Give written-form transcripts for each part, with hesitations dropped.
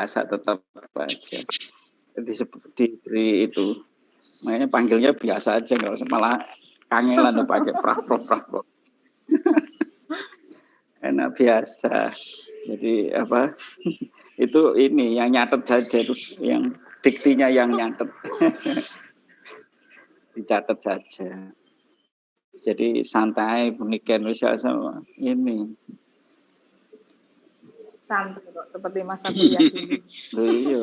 biasa tetap aja. Diberi itu, makanya panggilnya biasa aja, nggak usah malah kangelan pakai prah. Enak biasa. Jadi apa? Itu ini yang nyatet saja itu, yang diktinya yang nyatet. Dicatat saja. Jadi santai, pemikiran sama ini. Santai kok, seperti masa kuliah dulu. Iya,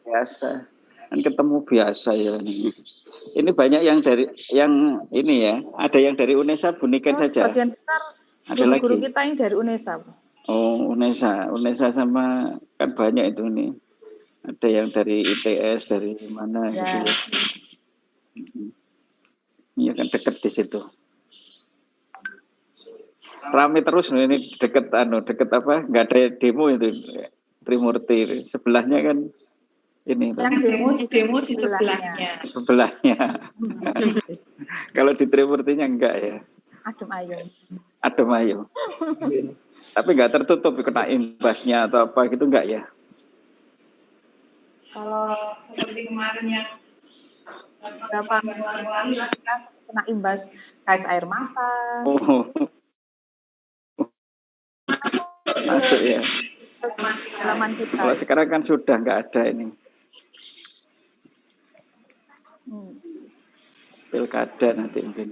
biasa. Kan ketemu biasa ya. Ini banyak yang dari yang ini ya. Ada yang dari UNESA Buniken saja. Sebagian besar guru-guru kita yang dari UNESA. Oh, UNESA sama kan banyak itu nih. Ada yang dari ITS, dari mana ya. gitu ya. Iya kan deket di situ. Rame terus ini deket apa? Nggak ada demo itu Trimurti. Sebelahnya kan ini. Yang demo di sebelahnya. Kalau di Trimurtinya enggak ya. Adem ayem. Tapi nggak tertutup kena imbasnya atau apa gitu enggak ya? Kalau seperti kemarin yang beberapa minggu lalu kita kena imbas gas air mata. Masuk ya. Halaman kita. Kalau sekarang kan sudah nggak ada ini. Pilkada nanti mungkin.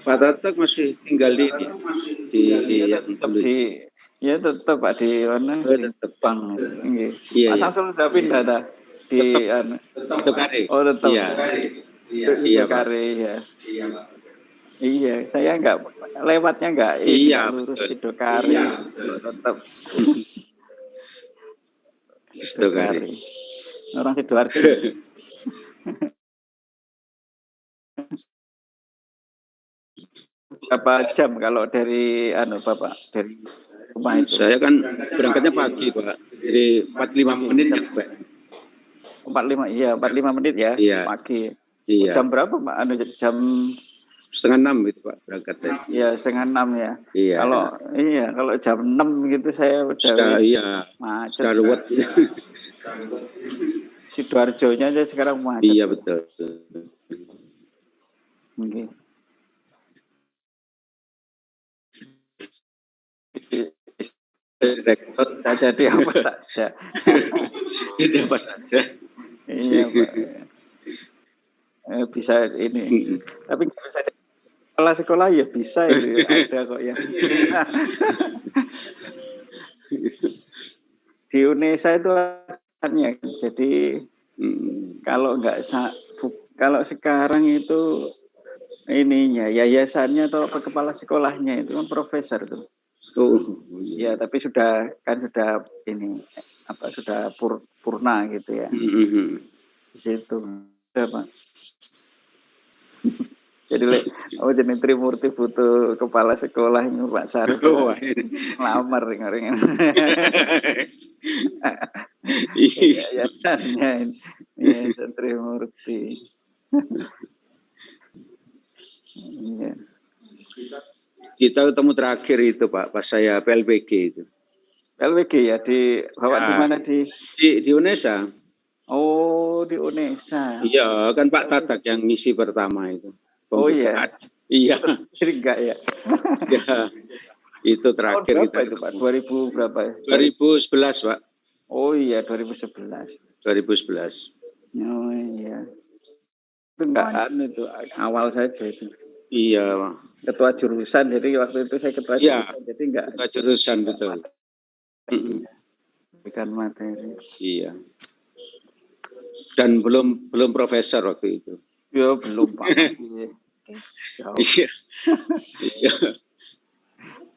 Pak Tatak masih tinggal di tetap Pak di mana di Jepang. Pak Samsul sudah pindah dah di Dokare. Oh tetap. Iya Dokare ya. Iya, saya enggak lewatnya enggak lurus Sidokare. Iya, tetap. Sidokare. Orang Sidoarjo. Berapa jam kalau dari Bapak dari rumah itu? Saya kan berangkatnya pagi, Pak. Jadi 45 menit sampai. 45 menit ya, pagi. Iya. Jam berapa, Pak? Jam 5:30 gitu, Pak, berangkatnya. Iya, 5:30 ya. Iya. Kalau jam 6 gitu saya udah macet. Ruwet. Sidoarjonya aja sekarang macet. Iya, betul. Oke. Jadi apa saja. Jadi apa saja. Iya, Pak. Bisa ini. Tapi nggak bisa sekolah ya bisa itu ada kok ya. Di UNESA itu hanya jadi kalau sekarang itu ininya yayasannya atau kepala sekolahnya itu kan profesor tuh. Ya, tapi sudah ini sudah purna gitu ya. Di situ. Ya, Pak. Jadi jadi Trimurti butuh kepala sekolah ini Pak Sarto. Lamar dengarin. Iya, ya Trimurti. Iya. Kita ketemu terakhir itu Pak, pas saya PLBG itu. PLBG ya di mana di UNESA. Oh, di UNESA. Iya, kan Pak Tatak yang misi pertama itu. Oh iya. Iya. Jadi enggak ya? Ya. Itu terakhir berapa itu Pak? 2000 berapa ya? 2011, Pak. Oh iya, 2011. 2011. Oh iya. Itu enggak itu awal saja itu. Iya. Ketua jurusan, jadi waktu itu saya ketua jurusan, jadi enggak. Ketua jurusan, betul. Bukan materi. Iya. Dan belum profesor waktu itu. Ya belum Pak. Iya.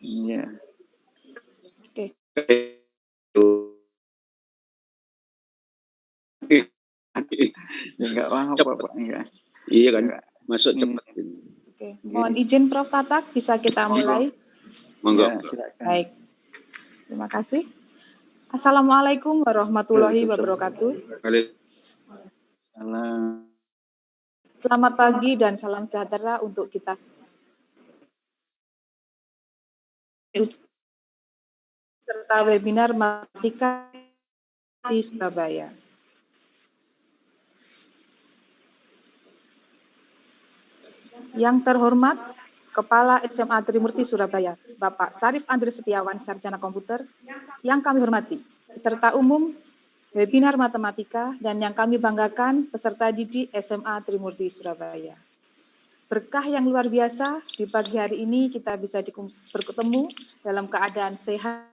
Iya. Oke. Enggak apa Pak, enggak. Iya kan, masuk cepat. Oke, mohon izin Prof Tatak, bisa kita mulai? Monggo. Baik. Terima kasih. Assalamualaikum warahmatullahi wabarakatuh. Salam. Selamat pagi dan salam sejahtera untuk kita. serta webinar matematika di Surabaya. Yang terhormat Kepala SMA Trimurti Surabaya, Bapak Sarif Andri Setiawan, Sarjana Komputer, yang kami hormati, peserta umum webinar matematika, dan yang kami banggakan peserta didik SMA Trimurti Surabaya. Berkah yang luar biasa, di pagi hari ini kita bisa bertemu dalam keadaan sehat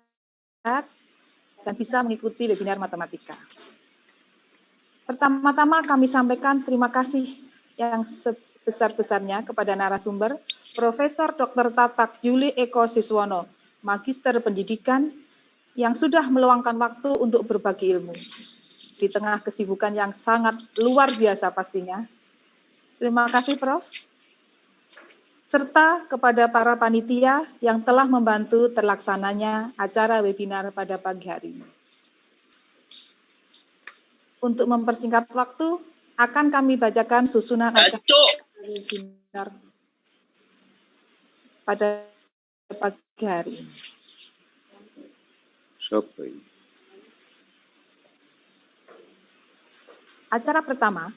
dan bisa mengikuti webinar matematika. Pertama-tama kami sampaikan terima kasih yang sebesar-besarnya kepada narasumber Profesor Dr. Tatak Yuli Eko Siswono, Magister Pendidikan, yang sudah meluangkan waktu untuk berbagi ilmu. Di tengah kesibukan yang sangat luar biasa pastinya. Terima kasih, Prof. Serta kepada para panitia yang telah membantu terlaksananya acara webinar pada pagi hari ini. Untuk mempersingkat waktu, akan kami bacakan susunan acara webinar pada pagi hari ini. Acara pertama,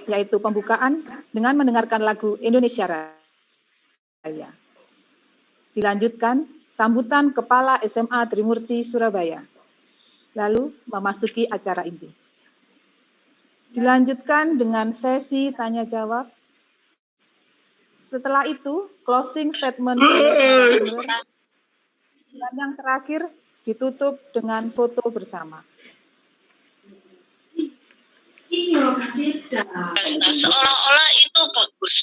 yaitu pembukaan dengan mendengarkan lagu Indonesia Raya. Dilanjutkan, sambutan Kepala SMA Trimurti Surabaya. Lalu memasuki acara inti. Dilanjutkan dengan sesi tanya-jawab. Setelah itu, closing statement dan yang terakhir ditutup dengan foto bersama. Seolah-olah itu bagus.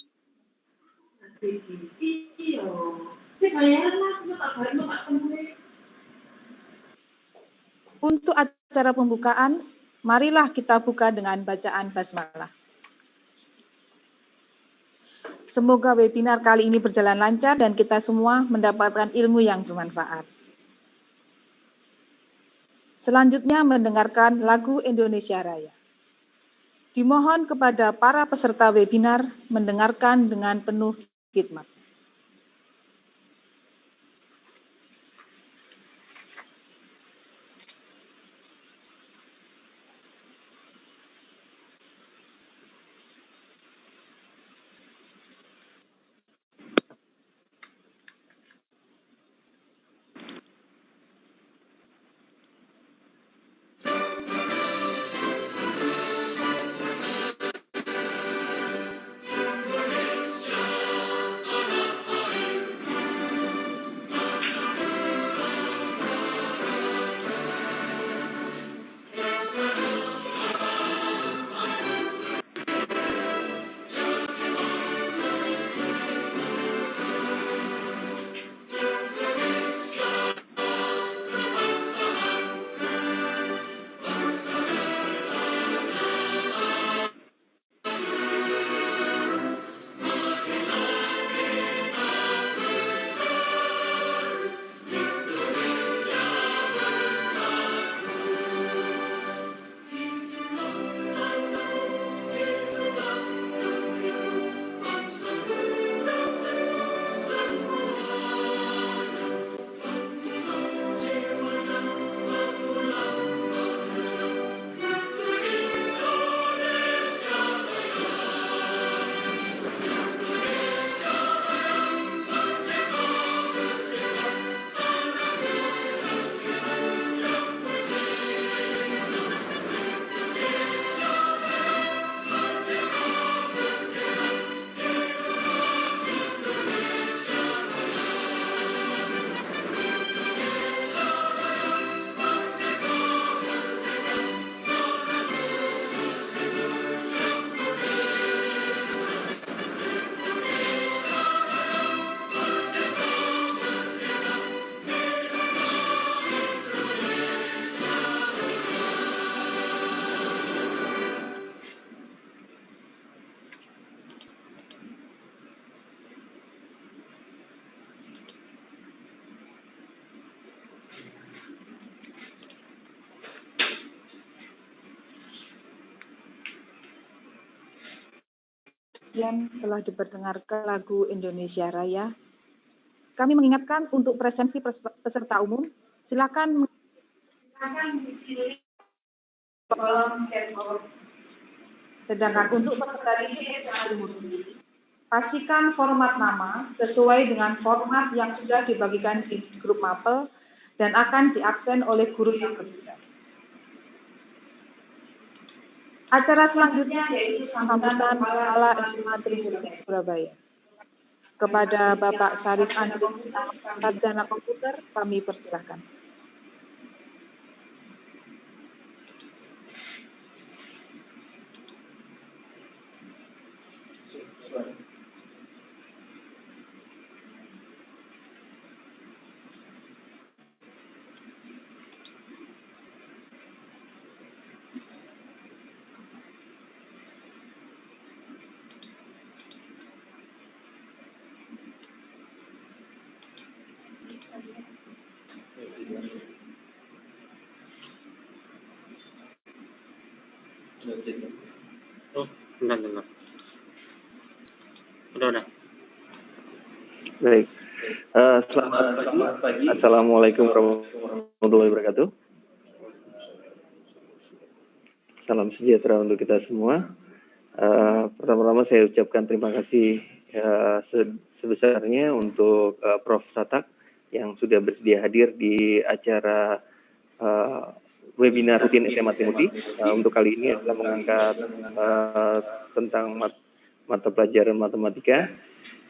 Untuk acara pembukaan, marilah kita buka dengan bacaan basmalah. Semoga webinar kali ini berjalan lancar dan kita semua mendapatkan ilmu yang bermanfaat. Selanjutnya mendengarkan lagu Indonesia Raya. Dimohon kepada para peserta webinar mendengarkan dengan penuh khidmat. Kemudian telah diperdengarkan lagu Indonesia Raya. Kami mengingatkan untuk presensi peserta umum, silakan disilih kolom chat box. Sedangkan untuk peserta didik SMA Trimurti, pastikan format nama sesuai dengan format yang sudah dibagikan di grup mapel dan akan diabsen oleh guru yang bertugas. Acara selanjutnya yaitu sambutan Kepala SMA Trimurti Surabaya. Kepada Bapak Sarif Andri Setiawan, Sarjana Komputer, kami persilahkan. Oh, benar. Udah. Baik. Selamat pagi. Assalamualaikum warahmatullahi wabarakatuh. Salam sejahtera untuk kita semua. Pertama-tama saya ucapkan terima kasih sebesarnya untuk Prof. Satak yang sudah bersedia hadir di acara webinar rutin SMA Trimurti. Untuk kali ini adalah mengangkat tentang mata pelajaran matematika.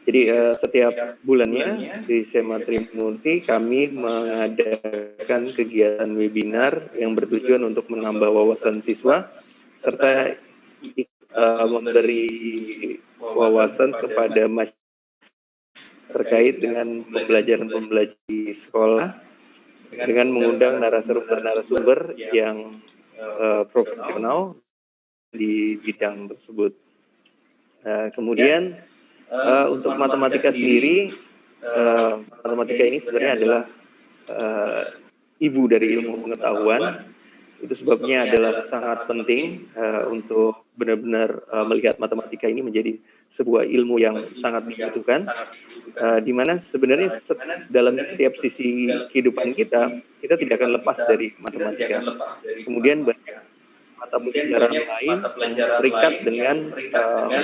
Jadi setiap bulannya di SMA Trimurti kami mengadakan kegiatan webinar yang bertujuan untuk menambah wawasan siswa serta memberi wawasan kepada masyarakat terkait dengan pembelajaran di sekolah dengan mengundang narasumber yang profesional di bidang tersebut. Kemudian untuk matematika sendiri, matematika ini sebenarnya adalah ibu dari ilmu pengetahuan. Itu sebabnya adalah sangat penting untuk benar-benar melihat matematika ini menjadi sebuah ilmu yang sangat dibutuhkan, di mana sebenarnya dalam setiap sisi kehidupan kita tidak akan lepas dari matematika. Kemudian banyak mata pelajaran lain yang terikat dengan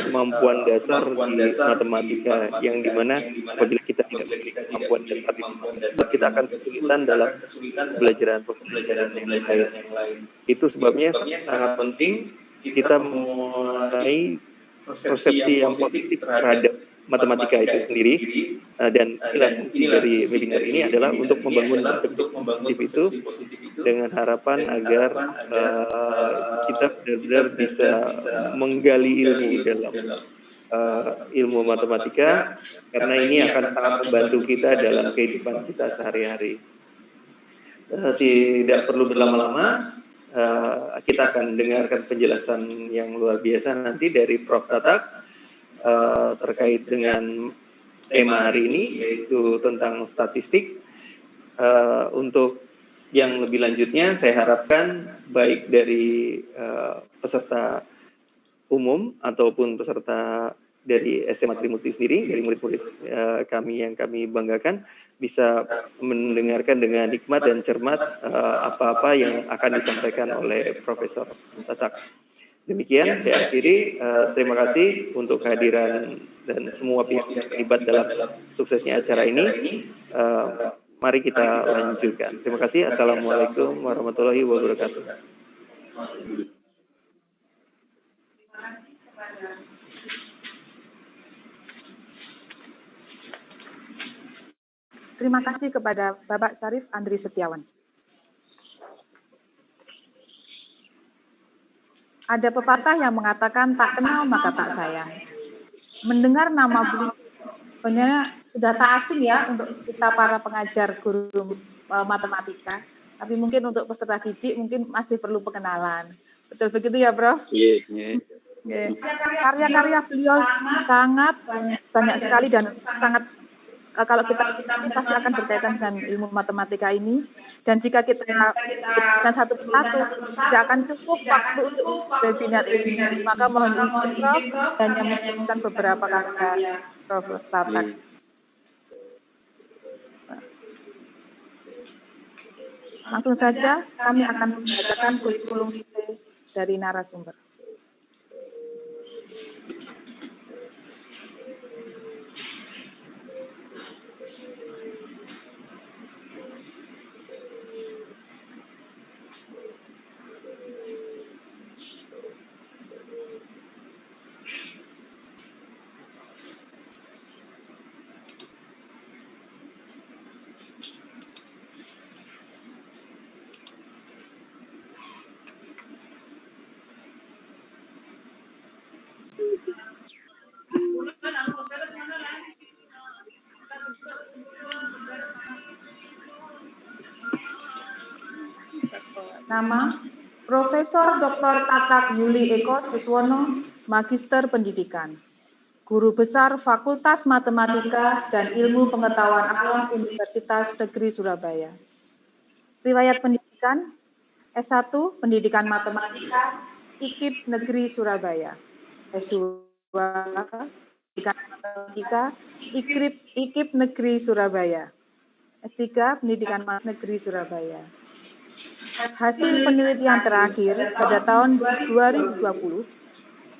kemampuan dasar di matematika, yang dimana apabila kita tidak memiliki kemampuan dasar di matematika, kita akan kesulitan dalam pembelajaran yang lain. Itu sebabnya sangat penting kita mulai persepsi yang positif terhadap matematika itu sendiri, dan fungsi dari webinar ini adalah untuk membangun persepsi positif itu dengan harapan agar kita benar-benar bisa menggali ilmu dalam ilmu matematika, karena ini akan sangat membantu kita dalam kehidupan kita sehari-hari. Tidak perlu berlama-lama, kita akan dengarkan penjelasan yang luar biasa nanti dari Prof. Tatak terkait dengan tema hari ini, yaitu tentang statistik. Untuk yang lebih lanjutnya, saya harapkan baik dari peserta umum ataupun peserta dari SMA Trimurti sendiri, dari murid-murid kami yang kami banggakan, bisa mendengarkan dengan hikmat dan cermat apa-apa yang akan disampaikan oleh Profesor Tatak. Demikian saya akhiri. Terima kasih untuk kehadiran dan semua pihak yang terlibat dalam suksesnya acara ini. Mari kita lanjutkan. Terima kasih. Assalamualaikum warahmatullahi wabarakatuh. Terima kasih kepada Bapak Sarif Andri Setiawan. Ada pepatah yang mengatakan tak kenal maka tak sayang. Mendengar nama beliau sebenarnya sudah tak asing ya untuk kita para pengajar guru matematika. Tapi mungkin untuk peserta didik mungkin masih perlu pengenalan. Betul begitu ya, Prof? Iya. Karya-karya beliau sangat banyak sekali dan sangat kalau kita pasti akan berkaitan dengan ilmu matematika ini, dan jika kita dan satu persatu tidak akan cukup waktu untuk webinar ini, maka mohon izin Prof hanya menyebutkan beberapa karya Prof. Tatak. Langsung saja kami akan membacakan kurikulum vitae dari narasumber. Nama Profesor Dr. Tatak Yuli Eko Siswono, Magister Pendidikan, Guru Besar Fakultas Matematika dan Ilmu Pengetahuan Alam Universitas Negeri Surabaya. Riwayat pendidikan S1 Pendidikan Matematika IKIP Negeri Surabaya. S2 Pendidikan Matematika IKIP Negeri Surabaya. S3 Pendidikan Mas Negeri Surabaya. Hasil penelitian terakhir pada tahun 2020,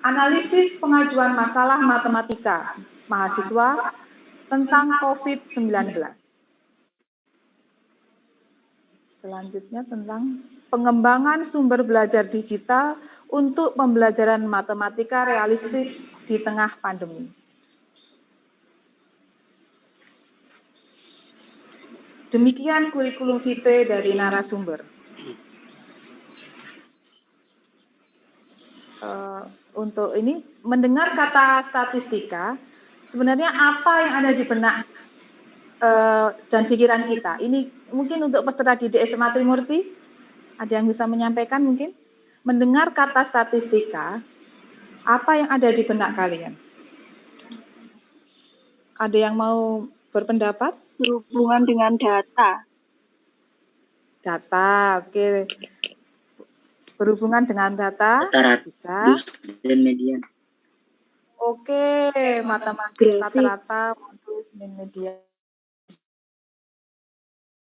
analisis pengajuan masalah matematika mahasiswa tentang COVID-19. Selanjutnya tentang pengembangan sumber belajar digital untuk pembelajaran matematika realistik di tengah pandemi. Demikian kurikulum vitae dari narasumber. Untuk ini, mendengar kata statistika, sebenarnya apa yang ada di benak dan pikiran kita? Ini mungkin untuk peserta didik SMA Trimurti, ada yang bisa menyampaikan mungkin? Mendengar kata statistika, apa yang ada di benak kalian? Ada yang mau berpendapat? Berhubungan dengan data. Data, oke. Berhubungan dengan data, bisa. Dan median. Oke, matematika rata-rata modus dan median.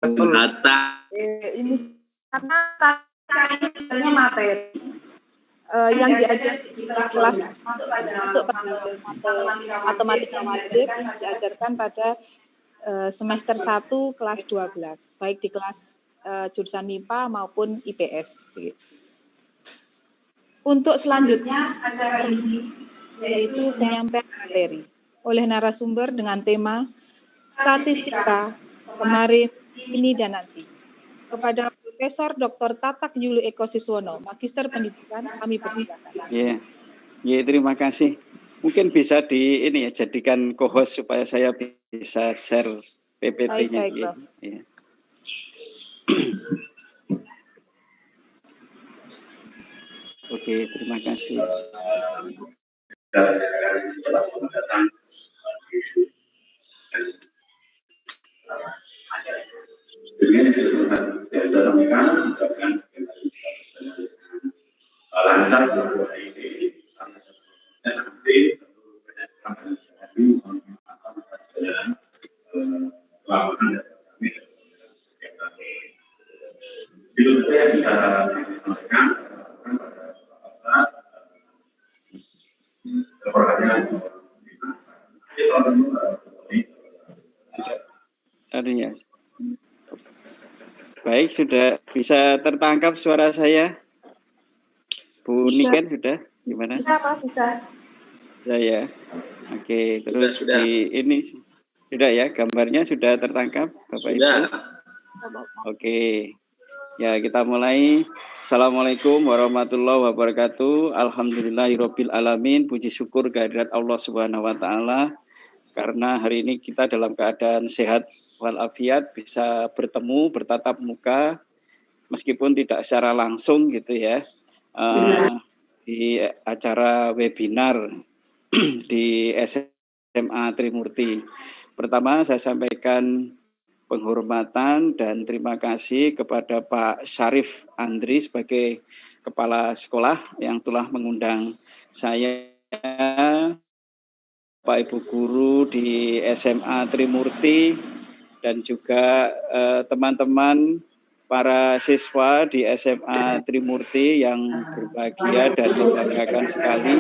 Data. Ini karena ini sebenarnya materi yang diajar di kelas masuk pada matematika wajib yang diajarkan pada semester 1 kelas 12, baik di kelas jurusan MIPA maupun IPS. Untuk selanjutnya acara ini yaitu penyampaian materi oleh narasumber dengan tema statistika kemarin, ini dan nanti. Kepada Profesor Dr. Tatak Yuli Eko Siswono, Magister Pendidikan, kami persilakan. Ya, terima kasih. Mungkin bisa jadikan co-host supaya saya bisa share PPT-nya. Baik, Prof. Ya. Oke, terima kasih. Baik, sudah bisa tertangkap suara saya? Bu Niken sudah? Gimana? Bisa, Pak, bisa. Bisa ya. Oke, terus sudah. Ini sudah ya, gambarnya sudah tertangkap, Bapak Ibu? Oke. Ya, kita mulai. Assalamualaikum warahmatullahi wabarakatuh. Alhamdulillahirabbil alamin. Puji syukur kehadirat Allah Subhanahu wa taala. Karena hari ini kita dalam keadaan sehat walafiat, bisa bertemu, bertatap muka, meskipun tidak secara langsung gitu ya, di acara webinar di SMA Trimurti. Pertama saya sampaikan penghormatan dan terima kasih kepada Pak Syarif Andri sebagai Kepala Sekolah yang telah mengundang saya, Pak Ibu Guru di SMA Trimurti, dan juga teman-teman para siswa di SMA Trimurti yang berbahagia dan membanggakan sekali.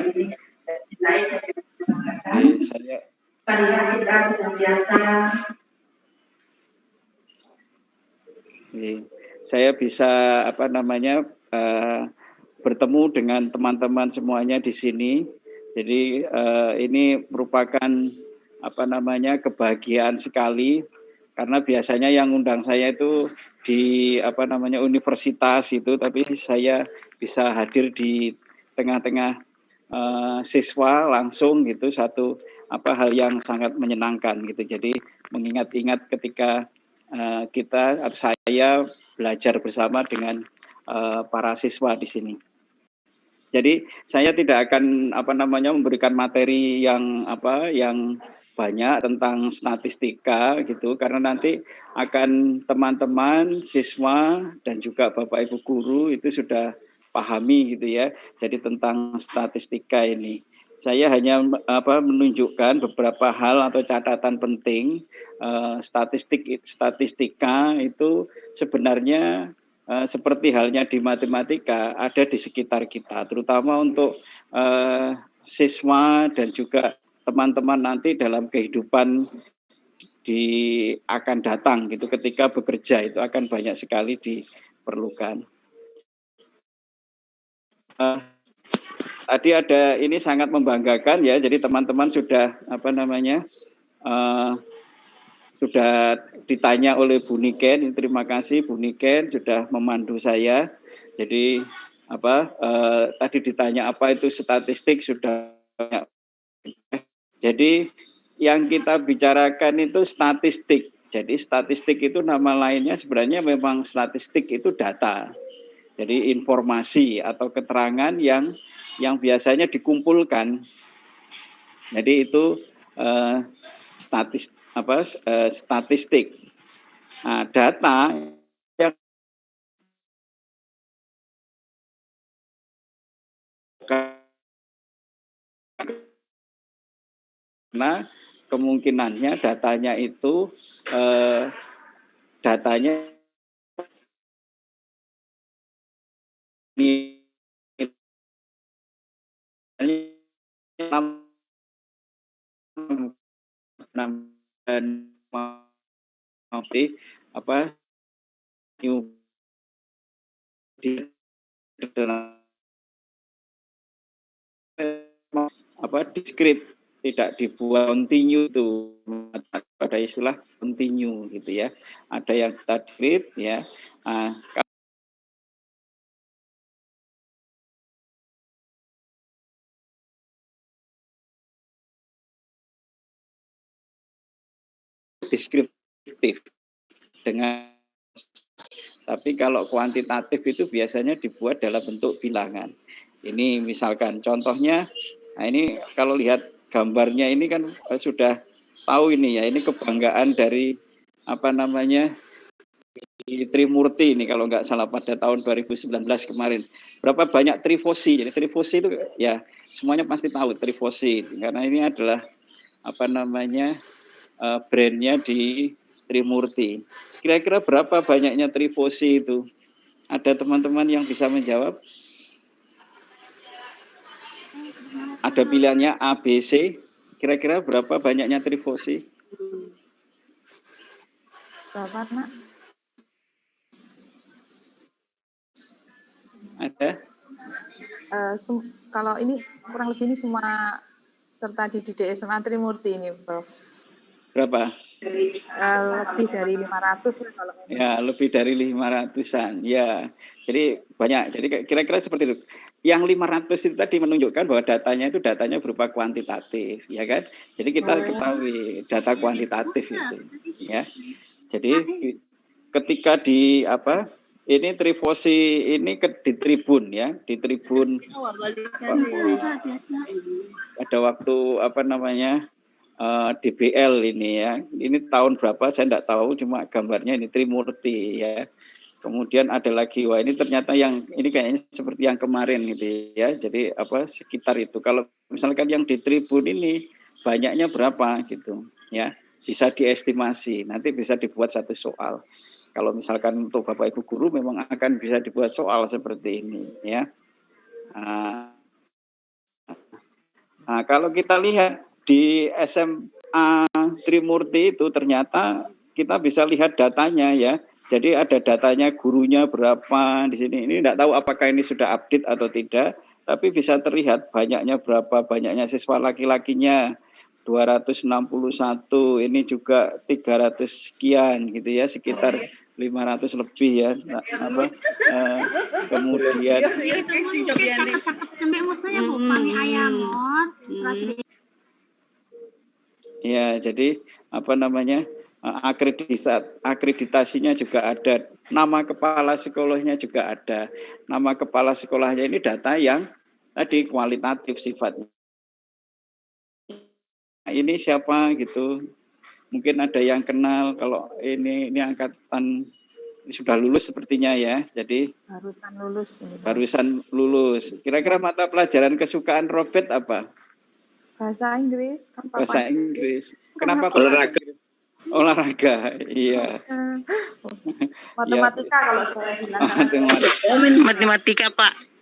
Saya bisa bertemu dengan teman-teman semuanya di sini. Jadi ini merupakan kebahagiaan sekali, karena biasanya yang undang saya itu di universitas itu, tapi saya bisa hadir di tengah-tengah siswa langsung gitu, satu hal yang sangat menyenangkan gitu. Jadi mengingat-ingat ketika kita atau saya belajar bersama dengan para siswa di sini. Jadi saya tidak akan memberikan materi yang banyak tentang statistika gitu, karena nanti akan teman-teman siswa dan juga Bapak Ibu guru itu sudah pahami gitu ya. Jadi tentang statistika ini saya hanya menunjukkan beberapa hal atau catatan penting. Statistika itu sebenarnya seperti halnya di matematika ada di sekitar kita, terutama untuk siswa dan juga teman-teman nanti dalam kehidupan akan datang gitu, ketika bekerja itu akan banyak sekali diperlukan. Tadi ada, ini sangat membanggakan ya, jadi teman-teman sudah sudah ditanya oleh Bu Niken. Terima kasih Bu Niken sudah memandu saya. Jadi tadi ditanya apa itu statistik, sudah banyak. Jadi yang kita bicarakan itu statistik. Jadi statistik itu nama lainnya sebenarnya memang statistik itu data. Jadi informasi atau keterangan yang biasanya dikumpulkan. Jadi itu statistik. Nah, data yang karena kemungkinannya datanya itu diskrit, tidak dibuat continue itu, pada istilah continue gitu ya. Ada yang kita diskrit ya. Deskriptif dengan, tapi kalau kuantitatif itu biasanya dibuat dalam bentuk bilangan. Ini misalkan contohnya, nah ini kalau lihat gambarnya ini kan sudah tahu ini ya, ini kebanggaan dari Trimurti ini kalau nggak salah pada tahun 2019 kemarin. Berapa banyak Trifosi? Jadi Trifosi itu ya semuanya pasti tahu Trifosi, karena ini adalah brandnya di Trimurti. Kira-kira berapa banyaknya Trifosi itu? Ada teman-teman yang bisa menjawab? Ada pilihannya A, B, C. Kira-kira berapa banyaknya Trifosi? Berapa, Nak? Ada? Kalau ini kurang lebih ini semua serta di SMA Trimurti ini, Prof. Berapa? Lebih dari 500 ya kalau ini. Ya, lebih dari 500-an. Ya. Jadi banyak. Jadi kira-kira seperti itu. Yang 500 itu tadi menunjukkan bahwa datanya berupa kuantitatif, ya kan? Jadi kita ketahui data kuantitatif itu, ya. Jadi ketika ini Trifosi ini di Tribun ya, di Tribun pada waktu DBL ini ya. Ini tahun berapa saya enggak tahu, cuma gambarnya ini Trimurti ya. Kemudian ada lagi, wah ini ternyata yang ini kayaknya seperti yang kemarin gitu ya. Jadi sekitar itu. Kalau misalkan yang di Tribun ini banyaknya berapa gitu ya, bisa diestimasi. Nanti bisa dibuat satu soal. kalau misalkan untuk Bapak Ibu guru memang akan bisa dibuat soal seperti ini ya. Nah, kalau kita lihat di SMA Trimurti itu ternyata kita bisa lihat datanya ya. Jadi ada datanya gurunya berapa di sini. Ini tidak tahu apakah ini sudah update atau tidak, tapi bisa terlihat banyaknya berapa, banyaknya siswa laki-lakinya 261, ini juga 300 sekian gitu ya, sekitar 500 lebih ya. Nah, kemudian ya, jadi akreditasinya juga ada, nama kepala sekolahnya juga ada. Nama kepala sekolahnya ini data yang tadi kualitatif sifatnya. Ini siapa gitu, mungkin ada yang kenal. Kalau ini angkatan sudah lulus sepertinya ya, jadi barusan lulus. Kira-kira mata pelajaran kesukaan Robert apa? Bahasa Inggris. Bahasa Inggris. Kenapa olahraga? Iya. Matematika kalau saya bilang. Matematika, Pak.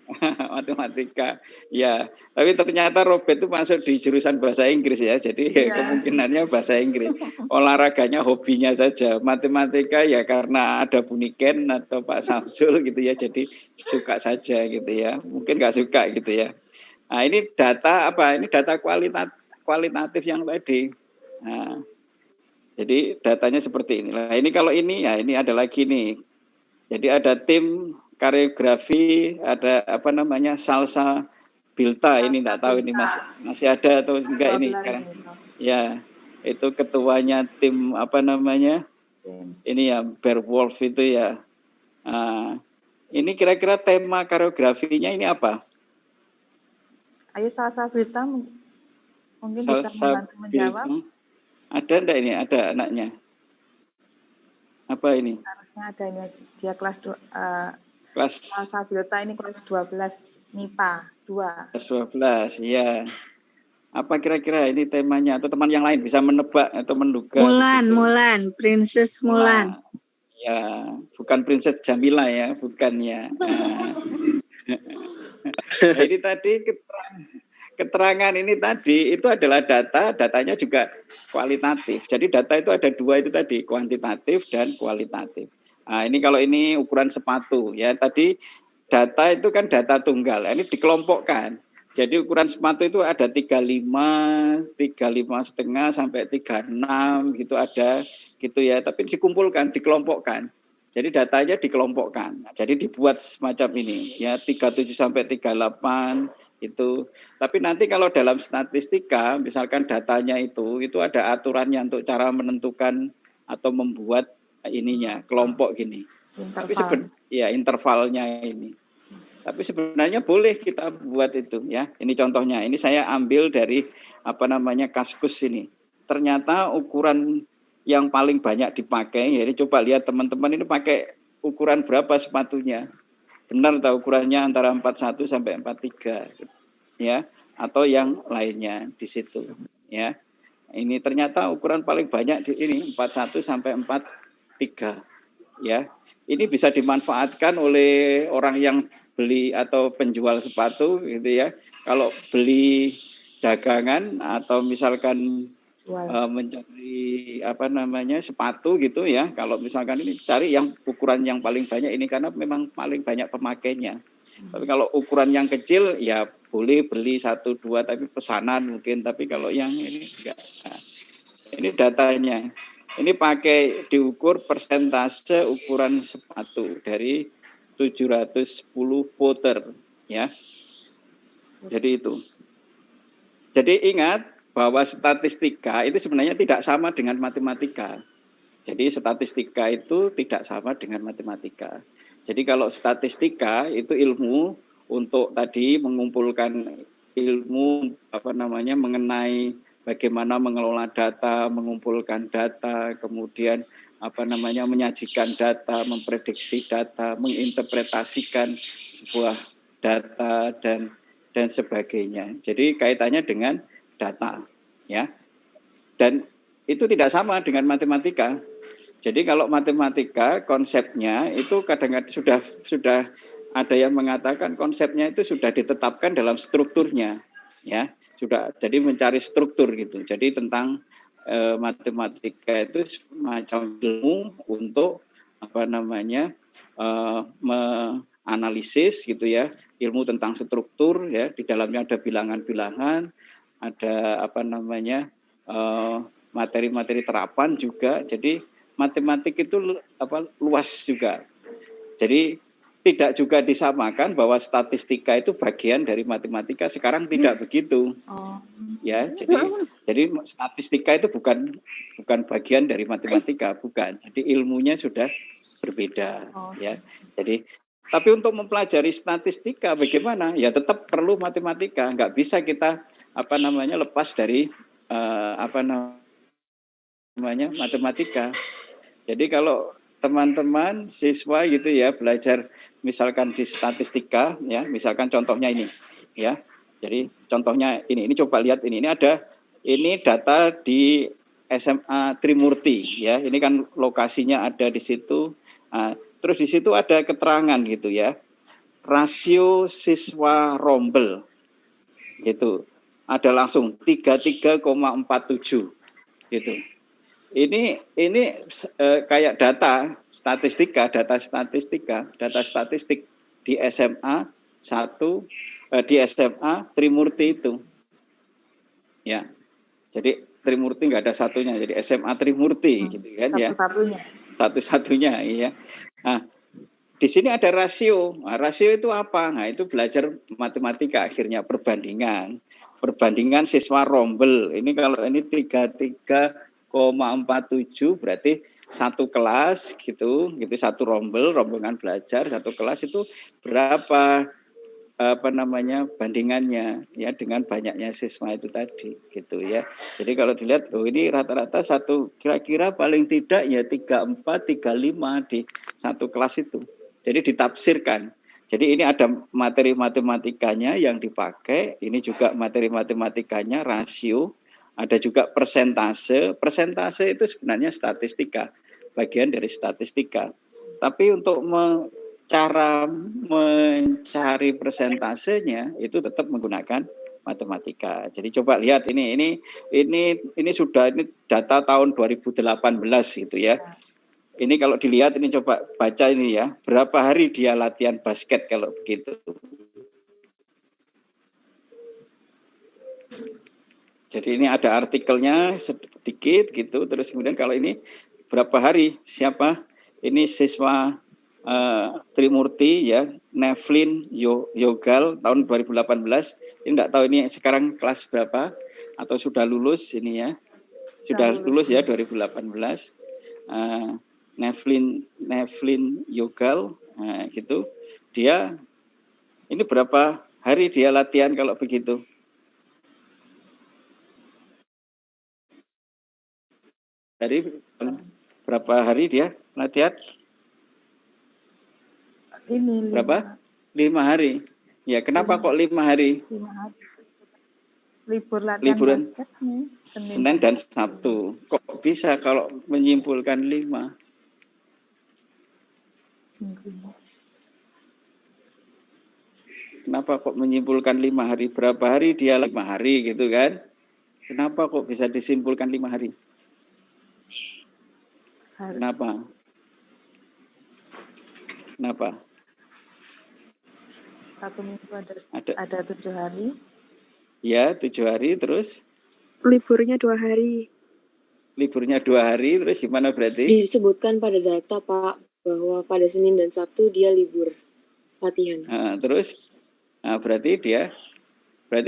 Matematika, ya. Tapi ternyata Robert itu masuk di jurusan bahasa Inggris ya, jadi kemungkinannya bahasa Inggris. Olahraganya hobinya saja, matematika ya karena ada Buniken atau Pak Samsul gitu ya, jadi suka saja gitu ya. Mungkin nggak suka gitu ya. Nah, ini data apa? Ini data kualitatif yang tadi. Nah, jadi datanya seperti ini. Nah, ini kalau ini ya ini ada lagi nih. Jadi ada tim koreografi, ada salsa Bilta, ini enggak tahu ini masih ada atau enggak ini sekarang. Ya, itu ketuanya tim ini ya Beowulf itu ya. Nah, ini kira-kira tema koreografinya ini apa? Ayo salsa Bilta mungkin bisa membantu menjawab. Ada enggak ini? Ada anaknya? Apa ini? Harusnya ada ini, dia kelas Salsa Bilta ini kelas 12 MIPA 2. Kelas 12, ya. Apa kira-kira ini temanya, atau teman yang lain bisa menebak atau menduga? Mulan, Princess Mulan. Ya, bukan Princess Jamila ya, bukan ya. Nah, ini tadi keterangan ini tadi itu adalah datanya juga kualitatif. Jadi data itu ada dua itu tadi, kuantitatif dan kualitatif. Nah, ini kalau ini ukuran sepatu ya, tadi data itu kan data tunggal, ini dikelompokkan. Jadi ukuran sepatu itu ada 35 setengah sampai 36 gitu ada gitu ya, tapi dikumpulkan, dikelompokkan. Jadi datanya dikelompokkan. Jadi dibuat semacam ini ya, 37 sampai 38 itu. Tapi nanti kalau dalam statistika misalkan datanya itu ada aturannya untuk cara menentukan atau membuat ininya kelompok gini. Tapi intervalnya ini. Tapi sebenarnya boleh kita buat itu ya. Ini contohnya. Ini saya ambil dari Kaskus ini. Ternyata ukuran yang paling banyak dipakai, jadi coba lihat teman-teman ini pakai ukuran berapa sepatunya. Benar tahu ukurannya antara 41 sampai 43 ya, atau yang lainnya di situ ya. Ini ternyata ukuran paling banyak di ini 41 sampai 43 ya. Ini bisa dimanfaatkan oleh orang yang beli atau penjual sepatu gitu ya. Kalau beli dagangan atau misalkan mencari sepatu gitu ya. Kalau misalkan ini cari yang ukuran yang paling banyak ini karena memang paling banyak pemakainya. Tapi kalau ukuran yang kecil ya boleh beli 1, 2 tapi pesanan mungkin. Tapi kalau yang ini enggak. Nah, ini datanya. Ini pakai diukur persentase ukuran sepatu dari 710 voter ya. Jadi itu. Jadi ingat bahwa statistika itu sebenarnya tidak sama dengan matematika. Jadi statistika itu tidak sama dengan matematika. Jadi kalau statistika itu ilmu untuk tadi mengumpulkan ilmu mengenai bagaimana mengelola data, mengumpulkan data, kemudian menyajikan data, memprediksi data, menginterpretasikan sebuah data dan sebagainya. Jadi kaitannya dengan data ya. Dan itu tidak sama dengan matematika. Jadi kalau matematika konsepnya itu kadang-kadang sudah ada yang mengatakan konsepnya itu sudah ditetapkan dalam strukturnya, ya sudah. Jadi mencari struktur gitu. Jadi tentang matematika itu semacam ilmu untuk apa namanya menganalisis gitu ya, ilmu tentang struktur ya. Di dalamnya ada bilangan-bilangan, ada apa namanya materi-materi terapan juga. Jadi matematik itu luas juga. Jadi tidak juga disamakan bahwa statistika itu bagian dari matematika. Sekarang tidak begitu. Ya, jadi statistika itu bukan bagian dari matematika, bukan. Jadi ilmunya sudah berbeda, ya. Jadi tapi untuk mempelajari statistika bagaimana? Ya tetap perlu matematika. Nggak bisa kita lepas dari matematika. Jadi kalau teman-teman siswa gitu ya belajar misalkan di statistika ya, misalkan contohnya ini ya. Jadi contohnya ini coba lihat ini ada data di SMA Trimurti ya. Ini kan lokasinya ada di situ. Terus di situ ada keterangan gitu ya. Rasio siswa rombel gitu. Ada langsung 33,47 gitu. Ini kayak data statistik di SMA 1 di SMA Trimurti itu. Ya. Jadi Trimurti enggak ada satunya, jadi SMA Trimurti gitu kan ya. Satu-satunya iya. Nah, di sini ada rasio. Nah, rasio itu apa? Nah, itu belajar matematika akhirnya perbandingan siswa rombel. Ini kalau ini 33,47 berarti satu kelas gitu satu rombongan belajar satu kelas itu berapa bandingannya ya dengan banyaknya siswa itu tadi gitu ya. Jadi kalau dilihat ini rata-rata satu kira-kira paling tidak ya 34 35 di satu kelas itu. Jadi ditafsirkan. Jadi ini ada materi matematikanya yang dipakai, ini juga materi matematikanya rasio. Ada juga persentase itu sebenarnya statistika, bagian dari statistika. Tapi untuk cara mencari persentasenya itu tetap menggunakan matematika. Jadi coba lihat ini sudah data tahun 2018 gitu ya. Ini kalau dilihat ini coba baca ini ya, berapa hari dia latihan basket kalau begitu. Jadi ini ada artikelnya sedikit gitu, terus kemudian kalau ini berapa hari, siapa? Ini siswa Trimurti ya, Nevlin Yogal tahun 2018. Ini enggak tahu ini sekarang kelas berapa atau sudah lulus ini ya. Sudah lulus ya 2018. Nevlin Yogal gitu. Dia ini berapa hari dia latihan kalau begitu? Dari berapa hari dia latihan? Ini berapa? 5 hari. Ya, kenapa kok 5 hari? 5 hari. Libur latihan basket Senin dan Sabtu. Kok bisa kalau menyimpulkan 5? Kenapa kok menyimpulkan 5 hari? Berapa hari dia 5 hari gitu kan? Kenapa kok bisa disimpulkan 5 hari? Kenapa? Satu minggu ada 7 hari. Ya, 7 hari terus? Liburnya 2 hari. Liburnya 2 hari terus gimana berarti? Disebutkan pada data Pak bahwa pada Senin dan Sabtu dia libur latihan. Terus berarti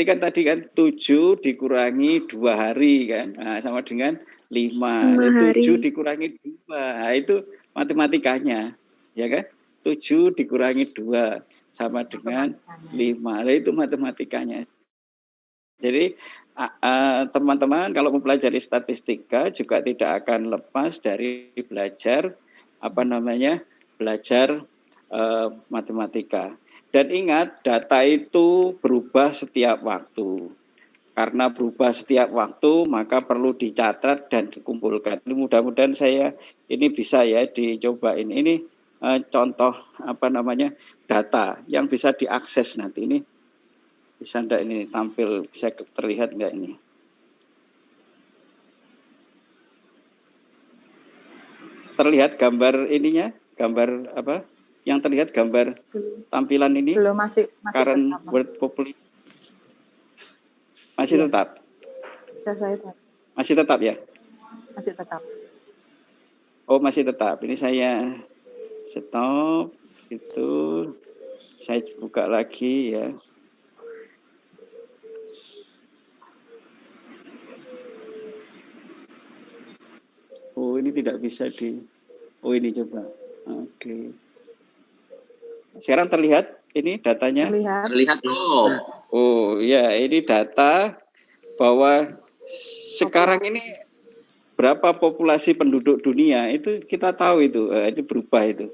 kan tadi kan 7 dikurangi 2 hari kan, sama dengan 5. 7 dikurangi 2, itu matematikanya, ya kan? 7 dikurangi 2 sama dengan 5, itu matematikanya. Jadi teman-teman kalau mempelajari statistika juga tidak akan lepas dari belajar matematika. Dan ingat, data itu berubah setiap waktu. Karena berubah setiap waktu, maka perlu dicatat dan dikumpulkan. Mudah-mudahan saya ini bisa ya dicobain. Ini contoh apa namanya data yang bisa diakses nanti. Ini bisa enggak ini tampil, bisa terlihat enggak ini? Terlihat gambar ininya, gambar apa? Yang terlihat gambar tampilan ini? Belum, masih current tetap, word population. Masih Iya. tetap? Bisa saya tahu. Masih tetap ya? Masih tetap. Oh, masih tetap. Ini saya stop. Itu saya buka lagi ya. Oh, ini tidak bisa di... Oh, ini coba. Oke. Sekarang terlihat ini datanya? Terlihat. Terlihat tuh. Oh, ya, ini data bahwa sekarang ini berapa populasi penduduk dunia itu kita tahu itu berubah itu.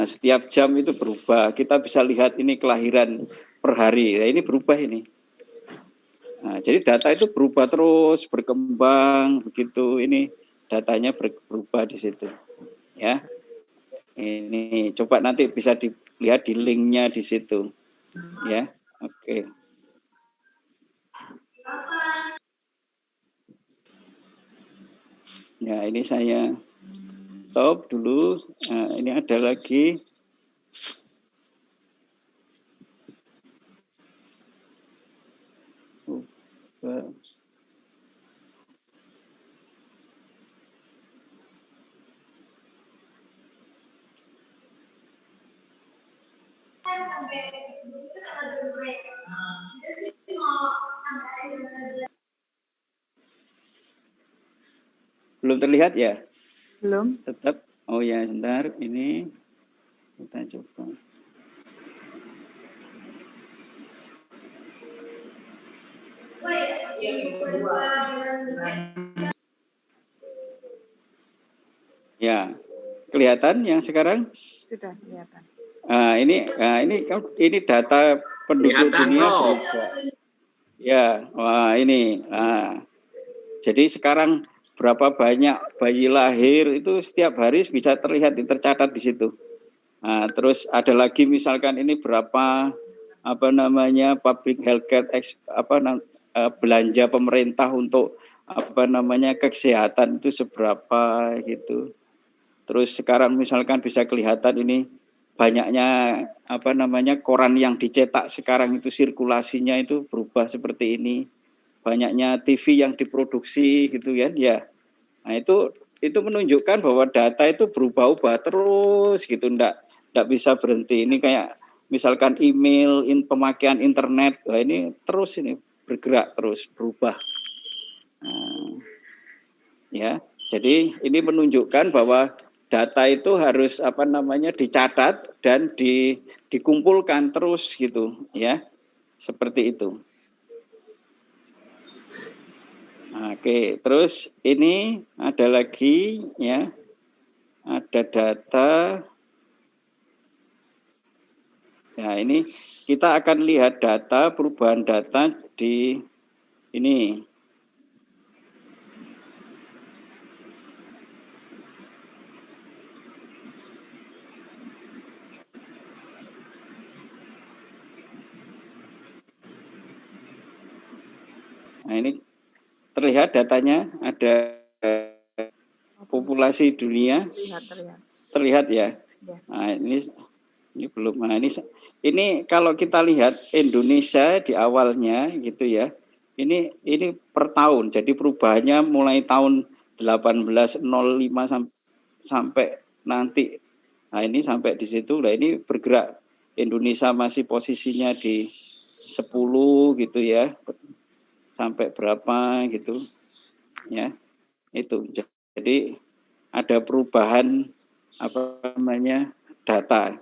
Setiap jam itu berubah. Kita bisa lihat ini kelahiran per hari. Nah, ini berubah ini. Nah, jadi data itu berubah terus, berkembang begitu. Ini datanya berubah di situ. Ya. Ini coba nanti bisa dilihat di linknya di situ. Ya. Oke. Ya, ini saya stop dulu. Ini ada lagi. Belum terlihat ya? Belum. Tetap. Oh ya, sebentar. Ini kita coba. Ya, kelihatan yang sekarang? Sudah kelihatan. Ini data penduduk dunia berubah. Ya, wah ini. Jadi sekarang berapa banyak bayi lahir itu setiap hari bisa terlihat, tercatat di situ. Terus ada lagi misalkan ini berapa public healthcare belanja pemerintah untuk kesehatan itu seberapa gitu. Terus sekarang misalkan bisa kelihatan ini banyaknya koran yang dicetak sekarang itu sirkulasinya itu berubah seperti ini. Banyaknya TV yang diproduksi gitu kan ya. Nah, itu menunjukkan bahwa data itu berubah-ubah terus gitu, enggak bisa berhenti. Ini kayak misalkan email, pemakaian internet, ini terus ini bergerak terus, berubah. Ya, jadi ini menunjukkan bahwa data itu harus dicatat dan dikumpulkan terus gitu ya, seperti itu. Oke, terus ini ada lagi ya, ada data. Ya, ini kita akan lihat data, perubahan data di ini. Nah, ini terlihat datanya, ada populasi dunia. Terlihat ya. Nah, ini belum. Nah, ini kalau kita lihat Indonesia di awalnya gitu ya. Ini per tahun. Jadi perubahannya mulai tahun 1805 sampai nanti. Nah, ini sampai di situ. Nah, ini bergerak. Indonesia masih posisinya di 10 gitu ya. Sampai berapa gitu. Ya. Itu. Jadi ada perubahan data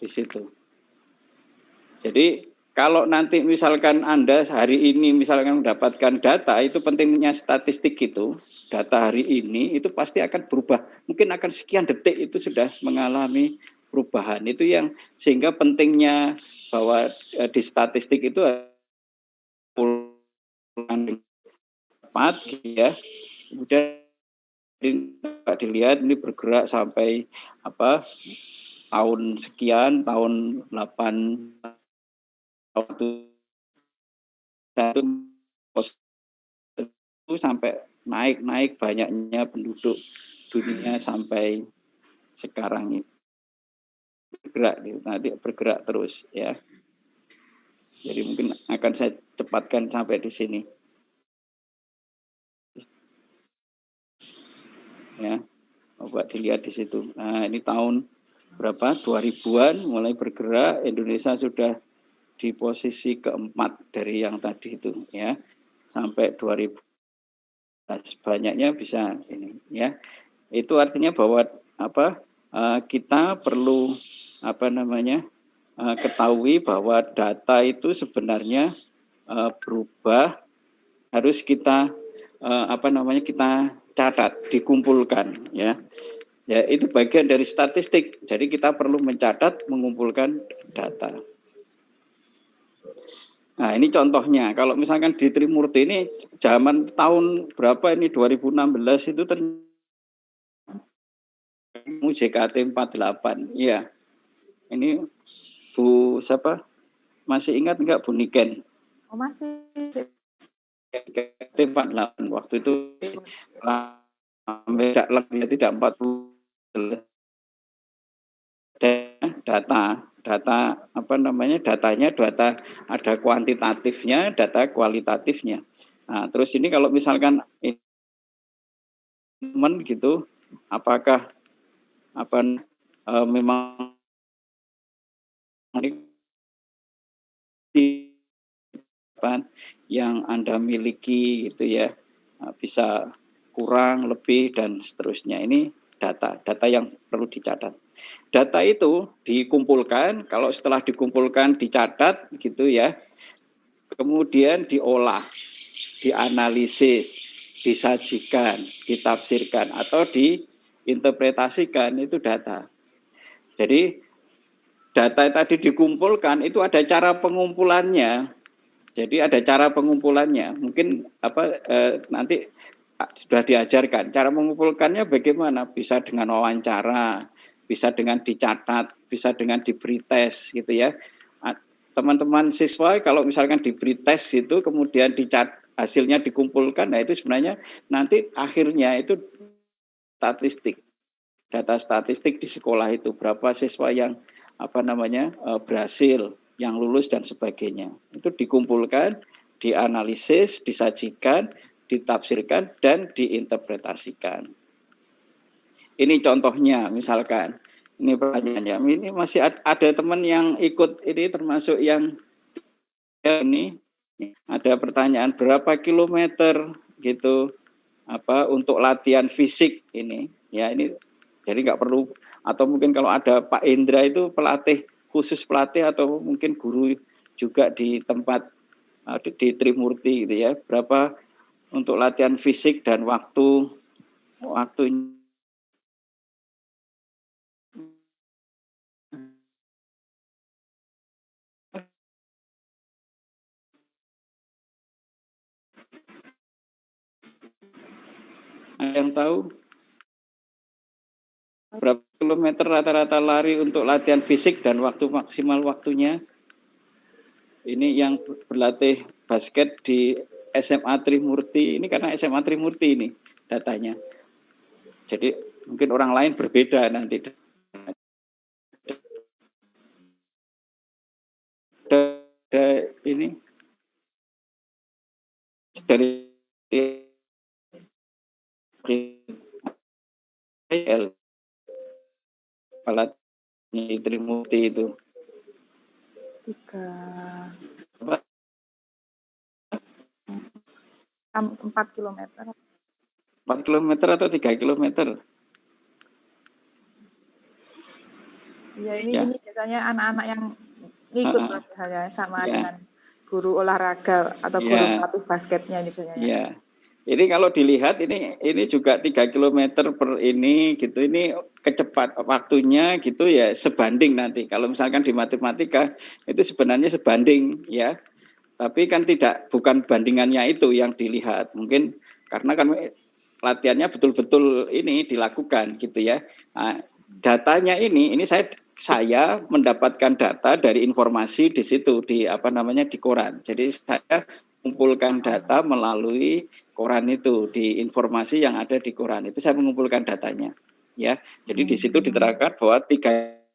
di situ. Jadi kalau nanti misalkan Anda hari ini misalkan mendapatkan data, itu pentingnya statistik itu, data hari ini itu pasti akan berubah. Mungkin akan sekian detik itu sudah mengalami perubahan. Itu yang sehingga pentingnya bahwa di statistik itu tepat ya. Kemudian dilihat ini bergerak sampai apa tahun sekian, tahun 8 waktu satu itu sampai naik banyaknya penduduk dunia sampai sekarang ini bergerak, nanti bergerak terus ya. Jadi mungkin akan saya cepatkan sampai di sini. Ya, coba dilihat di situ. Nah, ini tahun berapa? 2000-an mulai bergerak. Indonesia sudah di posisi keempat dari yang tadi itu, ya, sampai 2000. Banyaknya bisa ini, ya. Itu artinya bahwa apa? Kita perlu apa namanya? Ketahui bahwa data itu sebenarnya berubah, harus kita apa namanya? Kita catat, dikumpulkan, ya. Ya, itu bagian dari statistik. Jadi kita perlu mencatat, mengumpulkan data. Nah, ini contohnya. Kalau misalkan di Trimurti ini zaman tahun berapa ini 2016 itu JKT 48. Iya. Ini Bu siapa? Masih ingat enggak Bu Niken? Oh, masih. JKT 48 waktu itu tidak 40 data apa namanya, datanya data ada kuantitatifnya, data kualitatifnya. Nah, terus ini kalau misalkan gitu, apakah apa memang yang Anda miliki gitu ya, bisa kurang, lebih, dan seterusnya. Ini data yang perlu dicatat. Data itu dikumpulkan, kalau setelah dikumpulkan dicatat gitu ya, kemudian diolah, dianalisis, disajikan, ditafsirkan, atau diinterpretasikan, itu data. Jadi data tadi dikumpulkan, itu ada cara pengumpulannya. Jadi ada cara pengumpulannya. Mungkin nanti sudah diajarkan. Cara mengumpulkannya bagaimana? Bisa dengan wawancara, bisa dengan dicatat, bisa dengan diberi tes gitu ya. Teman-teman siswa kalau misalkan diberi tes itu kemudian hasilnya dikumpulkan, nah itu sebenarnya nanti akhirnya itu statistik. Data statistik di sekolah itu berapa siswa yang berhasil, yang lulus dan sebagainya. Itu dikumpulkan, dianalisis, disajikan, ditafsirkan, dan diinterpretasikan. Ini contohnya, misalkan, ini pertanyaannya, ini masih ada teman yang ikut ini, termasuk yang ini, ada pertanyaan berapa kilometer gitu, untuk latihan fisik ini, ya ini, jadi nggak perlu, atau mungkin kalau ada Pak Indra itu khusus pelatih atau mungkin guru juga di tempat di Trimurti gitu ya, berapa untuk latihan fisik dan waktu yang tahu berapa kilometer rata-rata lari untuk latihan fisik dan waktu maksimal waktunya? Ini yang berlatih basket di SMA Trimurti, ini karena SMA Trimurti ini datanya. Jadi mungkin orang lain berbeda nanti. Ada ini dari pelatih Trimurti itu 4 kilometer. 4 kilometer atau 3 kilometer? Iya, ini biasanya anak-anak yang ikut pelatihannya sama dengan guru olahraga atau guru pelatih basketnya biasanya. Iya. Ini kalau dilihat ini juga 3 kilometer per ini gitu, ini kecepat waktunya gitu ya, sebanding nanti. Kalau misalkan di matematika itu sebenarnya sebanding ya. Tapi kan bukan bandingannya itu yang dilihat. Mungkin karena kan latihannya betul-betul ini dilakukan gitu ya. Nah, datanya ini saya mendapatkan data dari informasi di situ di di koran. Jadi saya mengumpulkan data melalui koran itu, di informasi yang ada di koran itu saya mengumpulkan datanya ya. Jadi di situ diterangkan bahwa 3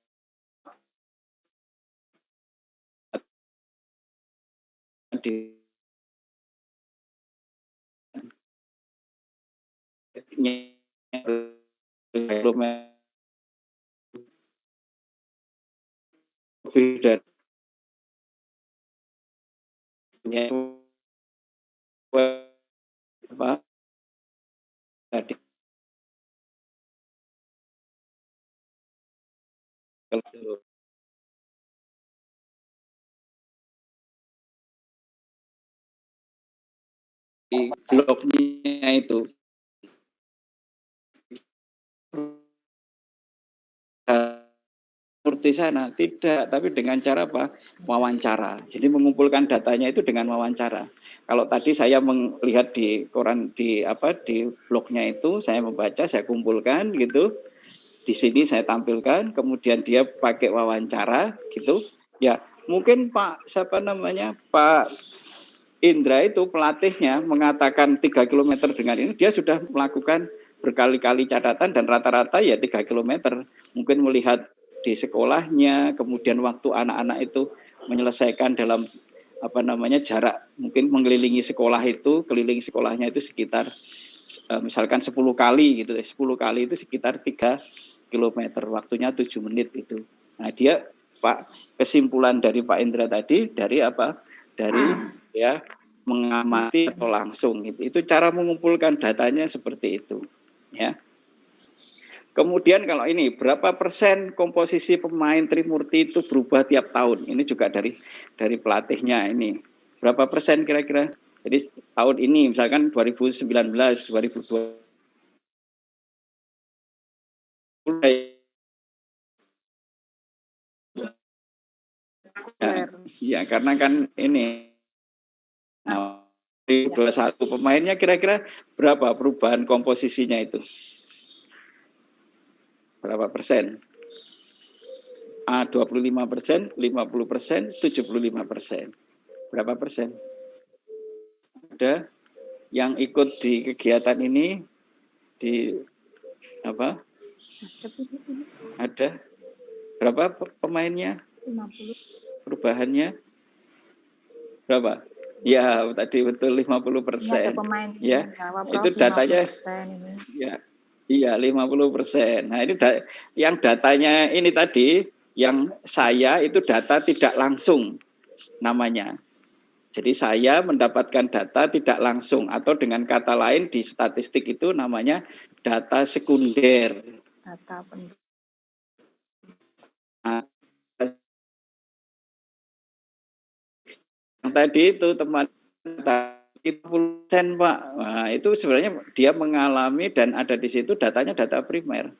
di lebih dari apa tadi di blognya itu seperti sana tidak, tapi dengan cara apa? Wawancara. Jadi mengumpulkan datanya itu dengan wawancara. Kalau tadi saya melihat di koran di blognya itu, saya membaca, saya kumpulkan gitu. Di sini saya tampilkan, kemudian dia pakai wawancara gitu. Ya, mungkin Pak Indra itu pelatihnya mengatakan 3 km dengan ini, dia sudah melakukan berkali-kali catatan dan rata-rata ya 3 km. Mungkin melihat di sekolahnya, kemudian waktu anak-anak itu menyelesaikan dalam jarak mungkin mengelilingi sekolah itu, keliling sekolahnya itu sekitar misalkan 10 kali gitu, 10 kali itu sekitar 3 km, waktunya 7 menit itu. Nah dia kesimpulan dari Pak Indra tadi dari apa? Dari ya mengamati atau langsung itu cara mengumpulkan datanya seperti itu ya. Kemudian kalau ini berapa persen komposisi pemain Trimurti itu berubah tiap tahun, ini juga dari pelatihnya ini berapa persen kira-kira. Jadi tahun ini misalkan 2019 2020 ya karena kan ini 21 pemainnya kira-kira berapa perubahan komposisinya itu? Berapa persen? 25%, 50%, 75%. Berapa persen? Ada yang ikut di kegiatan ini di apa? Ada berapa pemainnya? 50. Perubahannya berapa? Ya, tadi betul 50%. Ya, itu datanya. Ini. Ya. Iya, 50%. Nah, ini yang datanya ini tadi, yang saya itu data tidak langsung namanya. Jadi saya mendapatkan data tidak langsung atau dengan kata lain di statistik itu namanya data sekunder. Data yang tadi itu teman 50% Pak. Nah, itu sebenarnya dia mengalami dan ada di situ datanya data primer.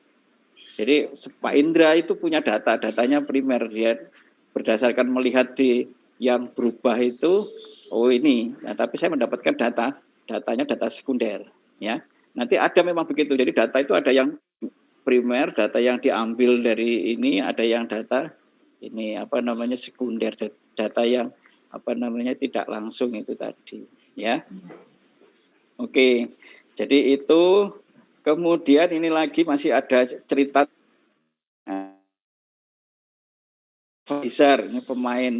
Jadi Pak Indra itu punya datanya primer, dia berdasarkan melihat di yang berubah itu, oh ini. Nah, tapi saya mendapatkan datanya data sekunder, ya. Nanti ada memang begitu. Jadi data itu ada yang primer, data yang diambil dari ini, ada yang data ini sekunder, data yang tidak langsung itu tadi, ya. Oke. Jadi itu kemudian ini lagi masih ada cerita besar, ini pemain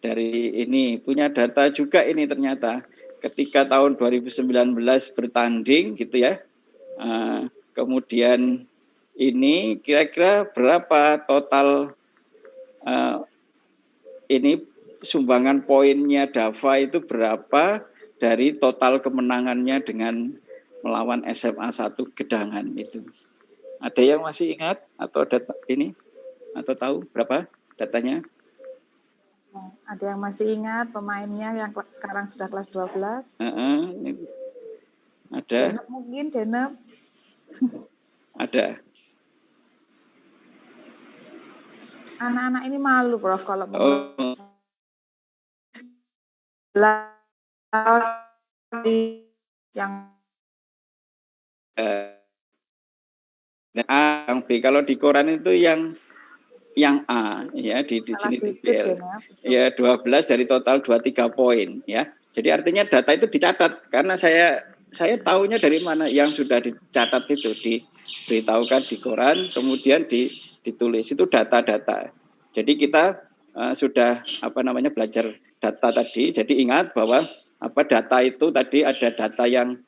dari ini punya data juga ini ternyata ketika tahun 2019 bertanding gitu ya. Kemudian ini kira-kira berapa total ini sumbangan poinnya Dava itu berapa dari total kemenangannya dengan melawan SMA 1 Gedangan itu. Ada yang masih ingat atau data ini atau tahu berapa datanya? Ada yang masih ingat pemainnya yang sekarang sudah kelas 12? Ada. Denep mungkin, Denep. Ada. Anak-anak ini malu, Prof, kalau yang A, yang B. Kalau di koran itu yang A ya di Salah sini dikit DBL. ya, Ya 12 dari total 23 poin ya. Jadi artinya data itu dicatat karena saya tahunya dari mana yang sudah dicatat itu diberitahukan di koran kemudian ditulis itu data-data. Jadi kita sudah belajar data tadi. Jadi ingat bahwa data itu tadi ada data yang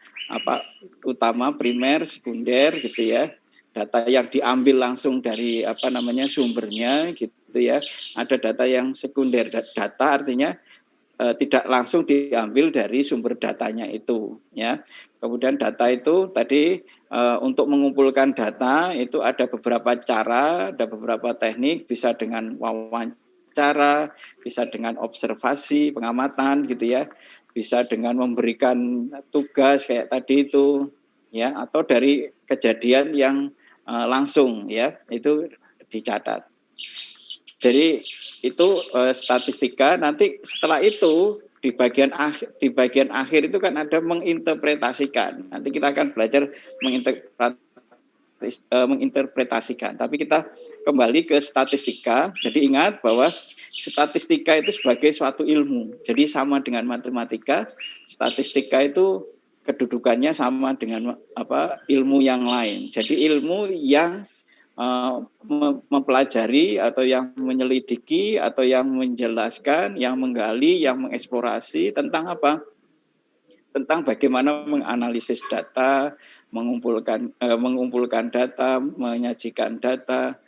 utama, primer, sekunder gitu ya. Data yang diambil langsung dari sumbernya gitu ya. Ada data yang sekunder. Data artinya tidak langsung diambil dari sumber datanya itu ya. Kemudian data itu tadi untuk mengumpulkan data itu ada beberapa cara, ada beberapa teknik, bisa dengan wawancara, bisa dengan observasi, pengamatan gitu ya. Bisa dengan memberikan tugas kayak tadi itu ya, atau dari kejadian yang langsung ya, itu dicatat. Jadi itu statistika. Nanti setelah itu di bagian akhir itu kan ada menginterpretasikan. Nanti kita akan belajar menginterpretasikan. Tapi kita kembali ke statistika. Jadi ingat bahwa statistika itu sebagai suatu ilmu. Jadi sama dengan matematika, statistika itu kedudukannya sama dengan ilmu yang lain. Jadi ilmu yang mempelajari atau yang menyelidiki atau yang menjelaskan, yang menggali, yang mengeksplorasi tentang apa? Tentang bagaimana menganalisis data, mengumpulkan data, menyajikan data,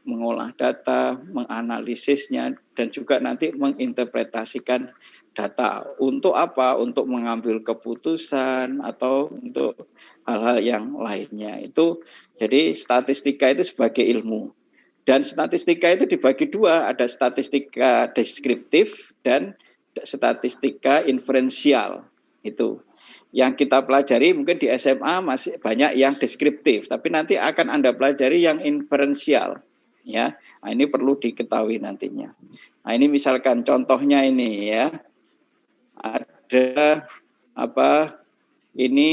mengolah data, menganalisisnya, dan juga nanti menginterpretasikan data. Untuk apa? Untuk mengambil keputusan atau untuk hal-hal yang lainnya. Itu jadi statistika itu sebagai ilmu. Dan statistika itu dibagi dua, ada statistika deskriptif dan statistika inferensial. Itu yang kita pelajari mungkin di SMA masih banyak yang deskriptif, tapi nanti akan Anda pelajari yang inferensial. Ya, nah, ini perlu diketahui nantinya. Nah, ini misalkan contohnya ini ya, ada ini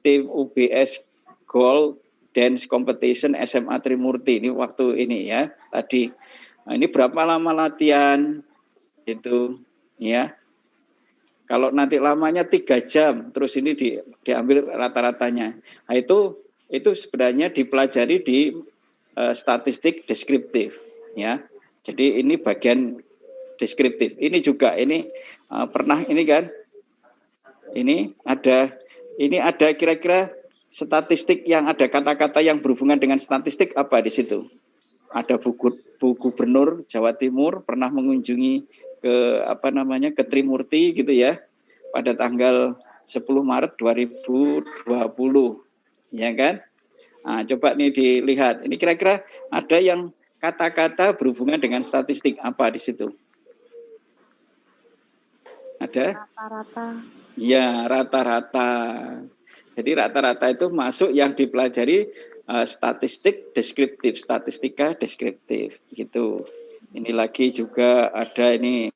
tim UBS Gold Dance Competition SMA Trimurti, ini waktu ini ya tadi. Nah, ini berapa lama latihan itu ya? Kalau nanti lamanya 3 jam, terus ini diambil rata-ratanya. Nah, itu sebenarnya dipelajari di statistik deskriptif ya. Jadi ini bagian deskriptif. Ini juga pernah ini kan. Ini ada kira-kira statistik yang ada kata-kata yang berhubungan dengan statistik apa di situ? Ada Bu Gubernur Jawa Timur pernah mengunjungi ke Trimurti gitu ya pada tanggal 10 Maret 2020 ya kan. Nah, coba nih dilihat. Ini kira-kira ada yang kata-kata berhubungan dengan statistik apa di situ? Ada? Rata-rata. Ya, rata-rata. Jadi rata-rata itu masuk yang dipelajari statistik deskriptif, statistika deskriptif gitu. Ini lagi juga ada ini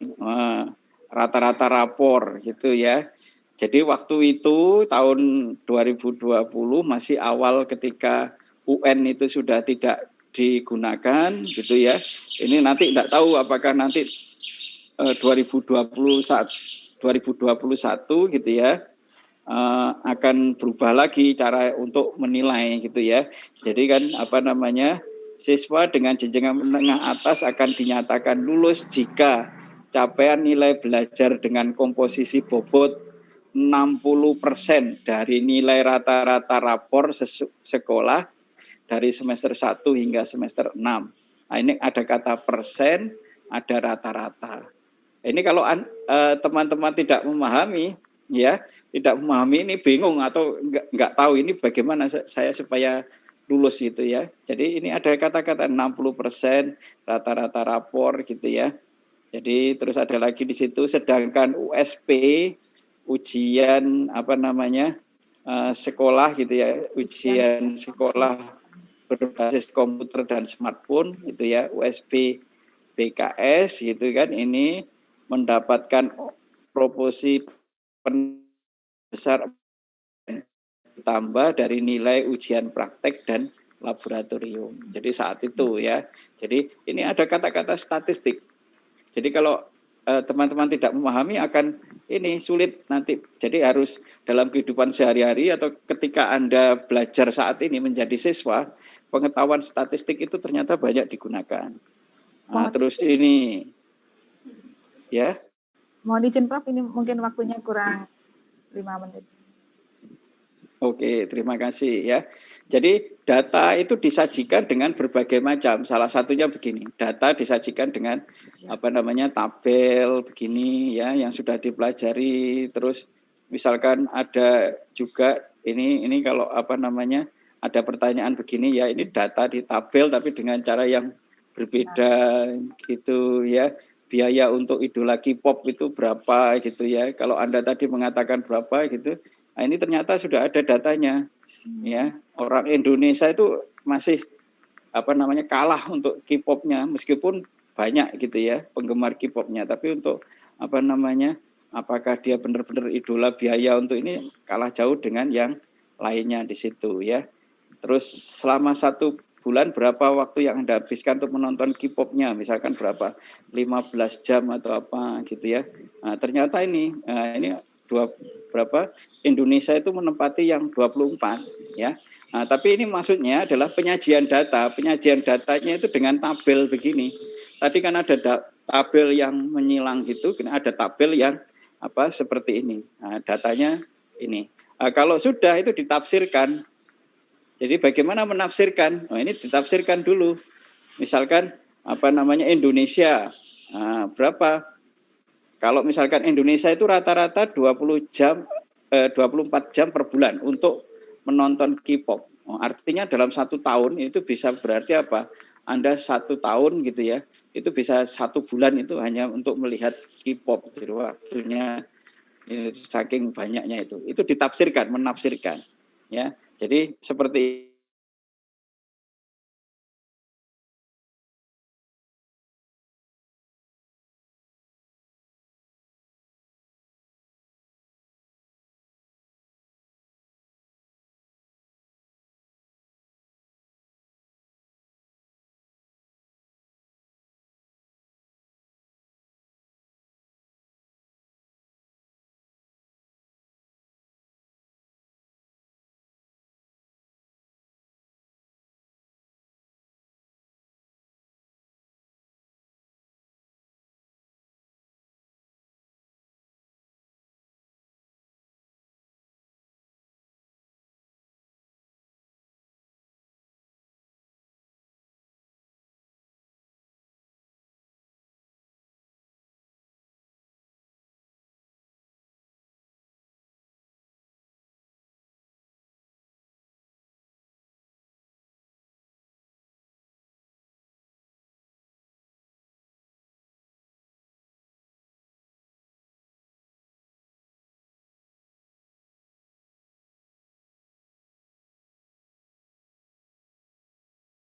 rata-rata rapor gitu ya. Jadi waktu itu tahun 2020 masih awal ketika UN itu sudah tidak digunakan gitu ya. Ini nanti tidak tahu apakah nanti 2021 gitu ya akan berubah lagi cara untuk menilai gitu ya. Jadi kan siswa dengan jenjang menengah atas akan dinyatakan lulus jika capaian nilai belajar dengan komposisi bobot 60% dari nilai rata-rata rapor sekolah dari semester 1 hingga semester 6. Nah, ini ada kata persen, ada rata-rata. Ini kalau teman-teman tidak memahami, ya, tidak memahami ini bingung atau enggak tahu ini bagaimana saya supaya lulus gitu ya. Jadi ini ada kata-kata 60% rata-rata rapor gitu ya. Jadi terus ada lagi di situ sedangkan USP ujian sekolah gitu ya, ujian sekolah berbasis komputer dan smartphone gitu ya, USP BKS gitu kan, ini mendapatkan proporsi besar ditambah dari nilai ujian praktek dan laboratorium. Jadi saat itu ya. Jadi ini ada kata-kata statistik. Jadi kalau teman-teman tidak memahami akan ini sulit nanti. Jadi harus dalam kehidupan sehari-hari atau ketika Anda belajar saat ini menjadi siswa, pengetahuan statistik itu ternyata banyak digunakan. Nah, terus ini ya. Mohon izin Prof, ini mungkin waktunya kurang 5 menit. Oke, terima kasih ya. Jadi data itu disajikan dengan berbagai macam. Salah satunya begini, data disajikan dengan tabel begini ya yang sudah dipelajari. Terus misalkan ada juga ini kalau ada pertanyaan begini ya, ini data di tabel tapi dengan cara yang berbeda gitu ya. Biaya untuk idola K-pop itu berapa gitu ya. Kalau Anda tadi mengatakan berapa gitu. Nah, ini ternyata sudah ada datanya, ya. Orang Indonesia itu masih kalah untuk K-popnya, meskipun banyak gitu ya penggemar K-popnya, tapi untuk apakah dia benar-benar idola, biaya untuk ini kalah jauh dengan yang lainnya di situ ya. Terus selama 1 bulan berapa waktu yang Anda habiskan untuk menonton K-popnya, misalkan berapa 15 jam atau apa gitu ya. Nah, ternyata ini Indonesia itu menempati yang 24 ya. Nah, tapi ini maksudnya adalah penyajian data. Penyajian datanya itu dengan tabel begini. Tadi kan ada tabel yang menyilang gitu, ada tabel yang seperti ini. Nah, datanya ini. Nah, kalau sudah itu ditafsirkan. Jadi bagaimana menafsirkan? Nah, ini ditafsirkan dulu. Misalkan Indonesia. Nah, berapa? Kalau misalkan Indonesia itu rata-rata 24 jam per bulan untuk menonton K-pop. Oh, artinya dalam 1 tahun itu bisa berarti apa? Anda 1 tahun gitu ya, itu bisa 1 bulan itu hanya untuk melihat K-pop. Jadi waktunya saking banyaknya itu ditafsirkan, menafsirkan. Ya, jadi seperti